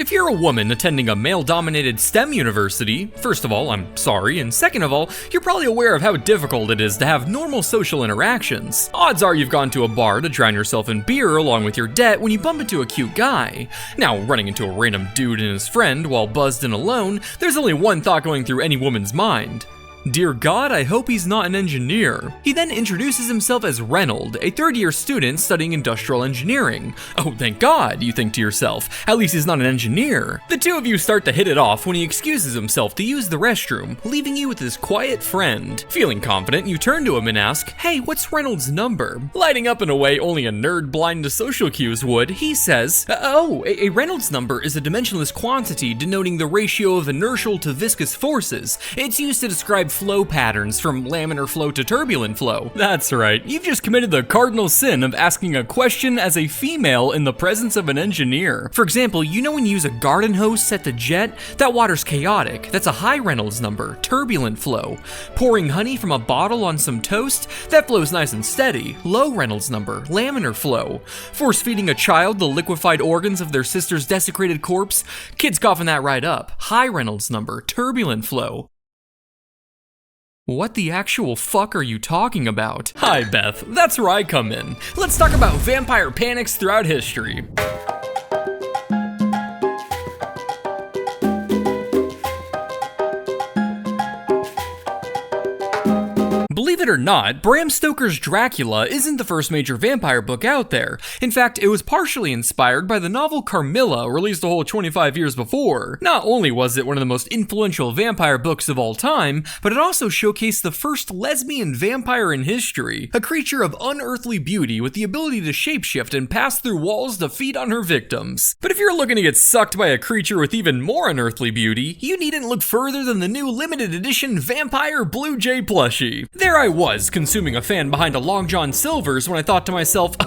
If you're a woman attending a male-dominated STEM university, first of all, I'm sorry, and second of all, you're probably aware of how difficult it is to have normal social interactions. Odds are you've gone to a bar to drown yourself in beer along with your debt when you bump into a cute guy. Now, running into a random dude and his friend while buzzed and alone, there's only one thought going through any woman's mind. Dear God, I hope he's not an engineer. He then introduces himself as Reynold, a third-year student studying industrial engineering. Oh, thank God, you think to yourself. At least he's not an engineer. The two of you start to hit it off when he excuses himself to use the restroom, leaving you with his quiet friend. Feeling confident, you turn to him and ask, "Hey, what's Reynold's number?" Lighting up in a way only a nerd blind to social cues would, he says, a Reynolds number is a dimensionless quantity denoting the ratio of inertial to viscous forces. It's used to describe flow patterns from laminar flow to turbulent flow. That's right, you've just committed the cardinal sin of asking a question as a female in the presence of an engineer. For example, you know when you use a garden hose set to jet? That water's chaotic. That's a high Reynolds number, turbulent flow. Pouring honey from a bottle on some toast? That flow's nice and steady, low Reynolds number, laminar flow. Force feeding a child the liquefied organs of their sister's desecrated corpse? Kid's coughing that right up, high Reynolds number, turbulent flow. What the actual fuck are you talking about? Hi Beth, that's where I come in. Let's talk about vampire panics throughout history. Believe it or not, Bram Stoker's Dracula isn't the first major vampire book out there. In fact, it was partially inspired by the novel Carmilla, released a whole 25 years before. Not only was it one of the most influential vampire books of all time, but it also showcased the first lesbian vampire in history, a creature of unearthly beauty with the ability to shapeshift and pass through walls to feed on her victims. But if you're looking to get sucked by a creature with even more unearthly beauty, you needn't look further than the new limited edition vampire BlueJay plushie. There I was, consuming a fan behind a Long John Silver's when I thought to myself,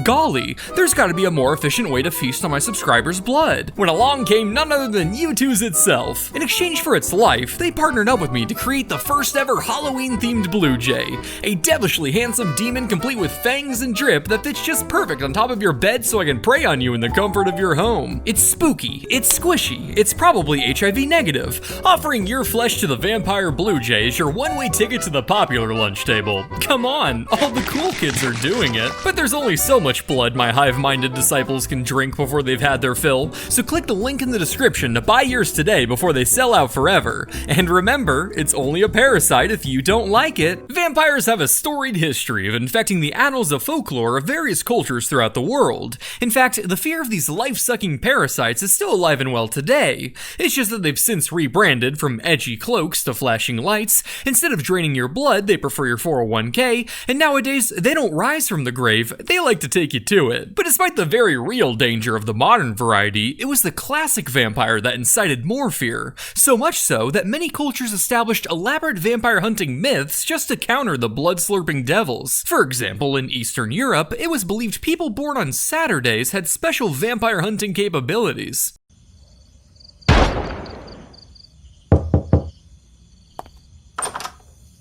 golly, there's gotta be a more efficient way to feast on my subscribers' blood. When along came none other than U2's itself. In exchange for its life, they partnered up with me to create the first ever Halloween-themed BlueJay, a devilishly handsome demon complete with fangs and drip that fits just perfect on top of your bed so I can prey on you in the comfort of your home. It's spooky, it's squishy, it's probably HIV negative. Offering your flesh to the vampire BlueJay is your one-way ticket to the popular lunch table. Come on, all the cool kids are doing it. But there's only so much blood my hive-minded disciples can drink before they've had their fill, so click the link in the description to buy yours today before they sell out forever. And remember, it's only a parasite if you don't like it. Vampires have a storied history of infecting the annals of folklore of various cultures throughout the world. In fact, the fear of these life-sucking parasites is still alive and well today. It's just that they've since rebranded from edgy cloaks to flashing lights. Instead of draining your blood, they prefer your 401k, and nowadays, they don't rise from the grave, they like to take you to it. But despite the very real danger of the modern variety, it was the classic vampire that incited more fear. So much so that many cultures established elaborate vampire hunting myths just to counter the blood-slurping devils. For example, in Eastern Europe, it was believed people born on Saturdays had special vampire hunting capabilities.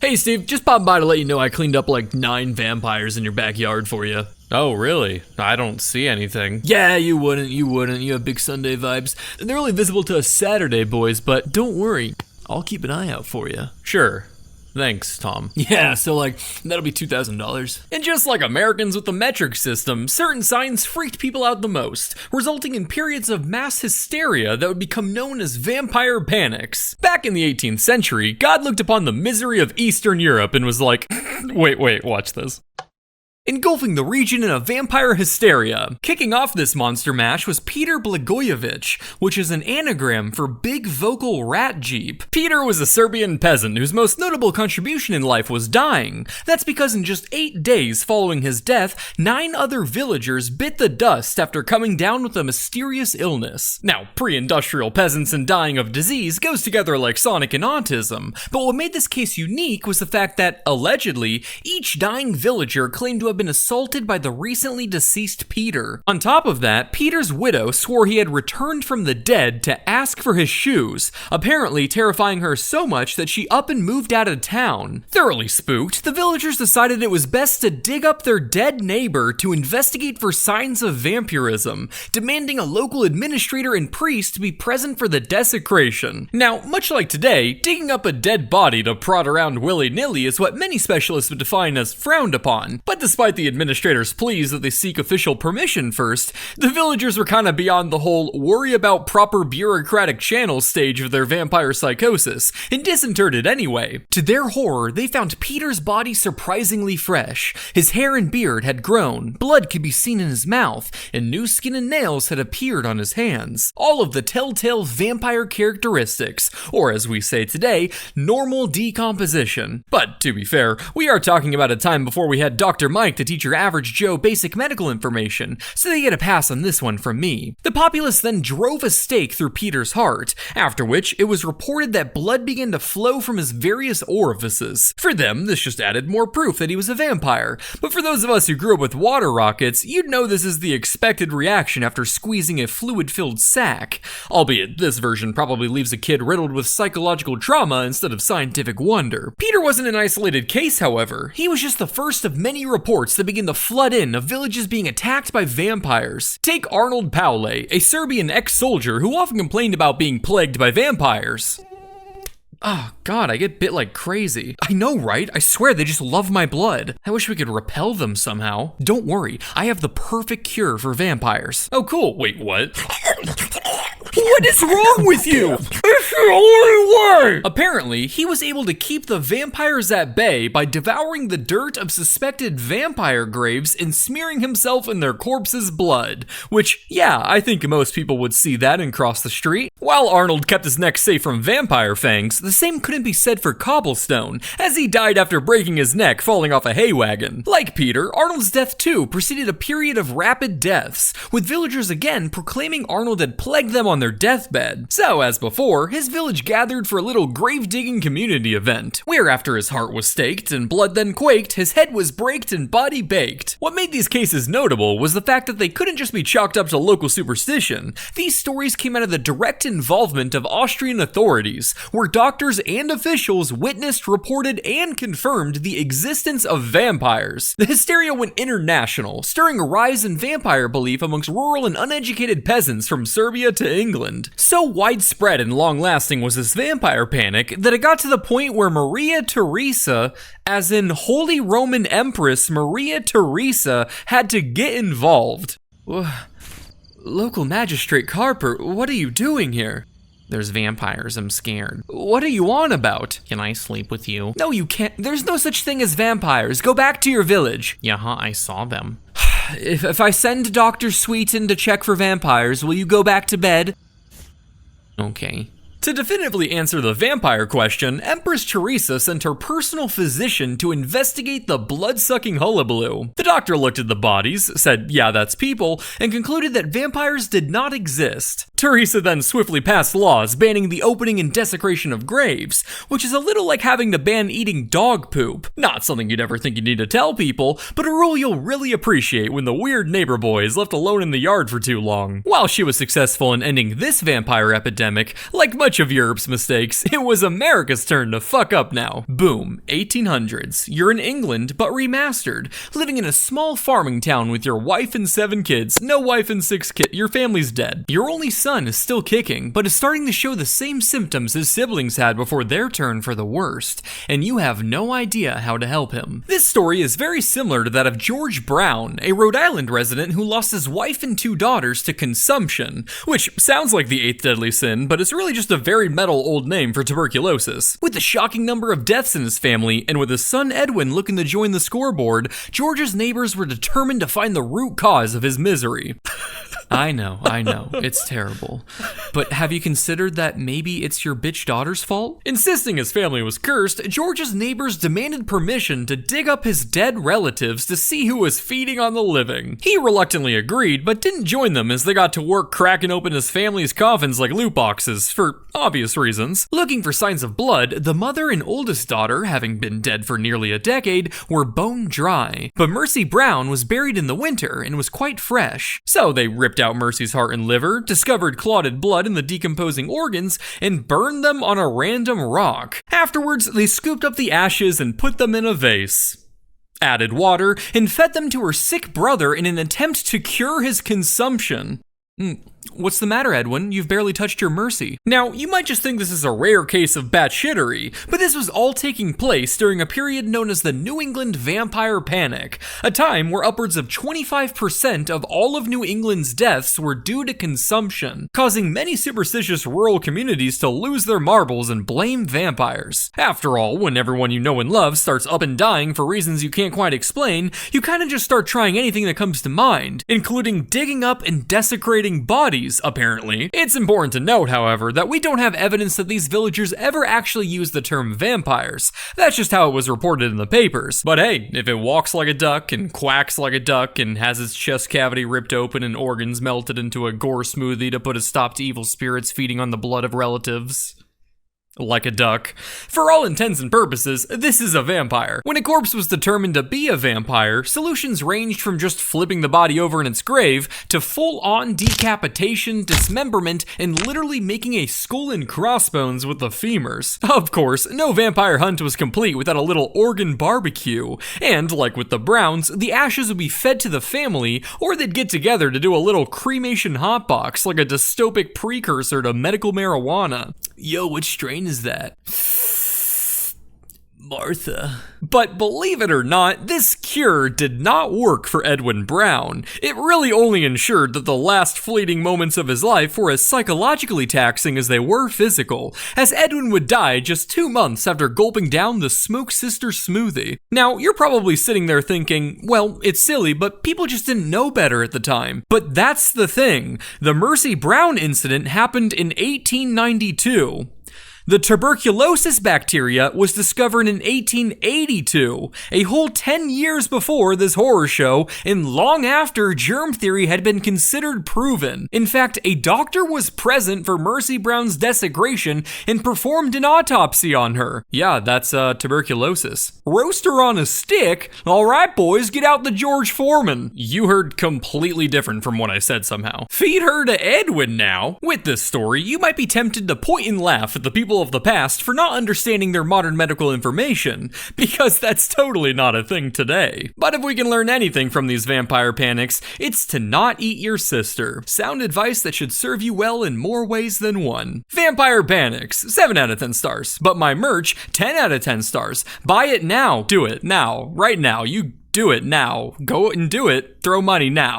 Hey Steve, just popped by to let you know I cleaned up like 9 vampires in your backyard for you. Oh really? I don't see anything. Yeah, you wouldn't. You have big Sunday vibes. They're only visible to us Saturday boys, but don't worry. I'll keep an eye out for you. Sure. Thanks, Tom. Yeah, so that'll be $2,000. And just like Americans with the metric system, certain signs freaked people out the most, resulting in periods of mass hysteria that would become known as vampire panics. Back in the 18th century, God looked upon the misery of Eastern Europe and was like, wait, watch this. Engulfing the region in a vampire hysteria. Kicking off this monster mash was Peter Blagojevich, which is an anagram for Big Vocal Rat Jeep. Peter was a Serbian peasant whose most notable contribution in life was dying. That's because in just 8 days following his death, 9 other villagers bit the dust after coming down with a mysterious illness. Now, pre-industrial peasants and dying of disease goes together like Sonic and autism, but what made this case unique was the fact that, allegedly, each dying villager claimed to have have been assaulted by the recently deceased Peter. On top of that, Peter's widow swore he had returned from the dead to ask for his shoes, apparently terrifying her so much that she up and moved out of town. Thoroughly spooked, the villagers decided it was best to dig up their dead neighbor to investigate for signs of vampirism, demanding a local administrator and priest to be present for the desecration. Now, much like today, digging up a dead body to prod around willy-nilly is what many specialists would define as frowned upon, but despite the administrator's pleas that they seek official permission first, the villagers were kinda beyond the whole worry about proper bureaucratic channels stage of their vampire psychosis, and disinterred it anyway. To their horror, they found Peter's body surprisingly fresh. His hair and beard had grown, blood could be seen in his mouth, and new skin and nails had appeared on his hands. All of the telltale vampire characteristics, or as we say today, normal decomposition. But to be fair, we are talking about a time before we had Dr. Mike to teach your average Joe basic medical information, so they get a pass on this one from me. The populace then drove a stake through Peter's heart, after which it was reported that blood began to flow from his various orifices. For them, this just added more proof that he was a vampire, but for those of us who grew up with water rockets, you'd know this is the expected reaction after squeezing a fluid-filled sack. Albeit, this version probably leaves a kid riddled with psychological trauma instead of scientific wonder. Peter wasn't an isolated case, however. He was just the first of many reports that begin to flood in of villages being attacked by vampires. Take Arnold Paule, a Serbian ex-soldier who often complained about being plagued by vampires. Oh god, I get bit like crazy. I know, right? I swear they just love my blood. I wish we could repel them somehow. Don't worry, I have the perfect cure for vampires. Oh cool, wait, what? What is wrong with you? It's the only way! Apparently, he was able to keep the vampires at bay by devouring the dirt of suspected vampire graves and smearing himself in their corpses' blood. Which, yeah, I think most people would see that and cross the street. While Arnold kept his neck safe from vampire fangs, the same couldn't be said for Cobblestone, as he died after breaking his neck falling off a hay wagon. Like Peter, Arnold's death too preceded a period of rapid deaths, with villagers again proclaiming Arnold had plagued them on their deathbed. So, as before, his village gathered for a little grave-digging community event, where after his heart was staked and blood then quaked, his head was braked and body baked. What made these cases notable was the fact that they couldn't just be chalked up to local superstition. These stories came out of the direct involvement of Austrian authorities, where doctors and officials witnessed, reported, and confirmed the existence of vampires. The hysteria went international, stirring a rise in vampire belief amongst rural and uneducated peasants from Serbia to England. So widespread and long-lasting was this vampire panic that it got to the point where Maria Theresa, as in Holy Roman Empress Maria Theresa, had to get involved. Local Magistrate Carper, what are you doing here? There's vampires, I'm scared. What are you on about? Can I sleep with you? No, you can't. There's no such thing as vampires. Go back to your village. Yeah, I saw them. If I send Dr. Sweeten to check for vampires, will you go back to bed? Okay. To definitively answer the vampire question, Empress Teresa sent her personal physician to investigate the blood-sucking hullabaloo. The doctor looked at the bodies, said, yeah, that's people, and concluded that vampires did not exist. Teresa then swiftly passed laws banning the opening and desecration of graves, which is a little like having to ban eating dog poop. Not something you'd ever think you need to tell people, but a rule you'll really appreciate when the weird neighbor boy is left alone in the yard for too long. While she was successful in ending this vampire epidemic, like much of Europe's mistakes, it was America's turn to fuck up now. Boom, 1800s. You're in England, but remastered, living in a small farming town with your wife and 7 kids. No wife and 6 kids. Your family's dead. Your only son is still kicking, but is starting to show the same symptoms his siblings had before their turn for the worst, and you have no idea how to help him. This story is very similar to that of George Brown, a Rhode Island resident who lost his wife and 2 daughters to consumption, which sounds like the 8th deadly sin, but it's really just a very metal old name for tuberculosis. With the shocking number of deaths in his family, and with his son Edwin looking to join the scoreboard, George's neighbors were determined to find the root cause of his misery. I know, it's terrible. But have you considered that maybe it's your bitch daughter's fault? Insisting his family was cursed, George's neighbors demanded permission to dig up his dead relatives to see who was feeding on the living. He reluctantly agreed, but didn't join them as they got to work cracking open his family's coffins like loot boxes, for obvious reasons. Looking for signs of blood, the mother and oldest daughter, having been dead for nearly a decade, were bone dry. But Mercy Brown was buried in the winter and was quite fresh. So they ripped out Mercy's heart and liver, discovered clotted blood in the decomposing organs, and burned them on a random rock. Afterwards, they scooped up the ashes and put them in a vase, added water, and fed them to her sick brother in an attempt to cure his consumption. What's the matter, Edwin? You've barely touched your Mercy. Now, you might just think this is a rare case of batshittery, but this was all taking place during a period known as the New England Vampire Panic, a time where upwards of 25% of all of New England's deaths were due to consumption, causing many superstitious rural communities to lose their marbles and blame vampires. After all, when everyone you know and love starts up and dying for reasons you can't quite explain, you kinda just start trying anything that comes to mind, including digging up and desecrating bodies, apparently. It's important to note, however, that we don't have evidence that these villagers ever actually used the term vampires. That's just how it was reported in the papers. But hey, if it walks like a duck and quacks like a duck and has its chest cavity ripped open and organs melted into a gore smoothie to put a stop to evil spirits feeding on the blood of relatives, like a duck. For all intents and purposes, this is a vampire. When a corpse was determined to be a vampire, solutions ranged from just flipping the body over in its grave to full-on decapitation, dismemberment, and literally making a skull and crossbones with the femurs. Of course, no vampire hunt was complete without a little organ barbecue, and like with the Browns, the ashes would be fed to the family, or they'd get together to do a little cremation hotbox like a dystopic precursor to medical marijuana. Yo, which strain is that? Martha. But believe it or not, this cure did not work for Edwin Brown. It really only ensured that the last fleeting moments of his life were as psychologically taxing as they were physical, as Edwin would die just 2 months after gulping down the Smoke Sister smoothie. Now, you're probably sitting there thinking, well, it's silly, but people just didn't know better at the time. But that's the thing. The Mercy Brown incident happened in 1892. The tuberculosis bacteria was discovered in 1882, a whole 10 years before this horror show and long after germ theory had been considered proven. In fact, a doctor was present for Mercy Brown's desecration and performed an autopsy on her. Yeah, that's tuberculosis. Roast her on a stick? Alright boys, get out the George Foreman. You heard completely different from what I said somehow. Feed her to Edwin now. With this story, you might be tempted to point and laugh at the people of the past for not understanding their modern medical information, because that's totally not a thing today. But if we can learn anything from these vampire panics, it's to not eat your sister. Sound advice that should serve you well in more ways than one. Vampire panics, 7 out of 10 stars. But my merch, 10 out of 10 stars. Buy it now. Do it now. Right now. You do it now. Go and do it. Throw money now.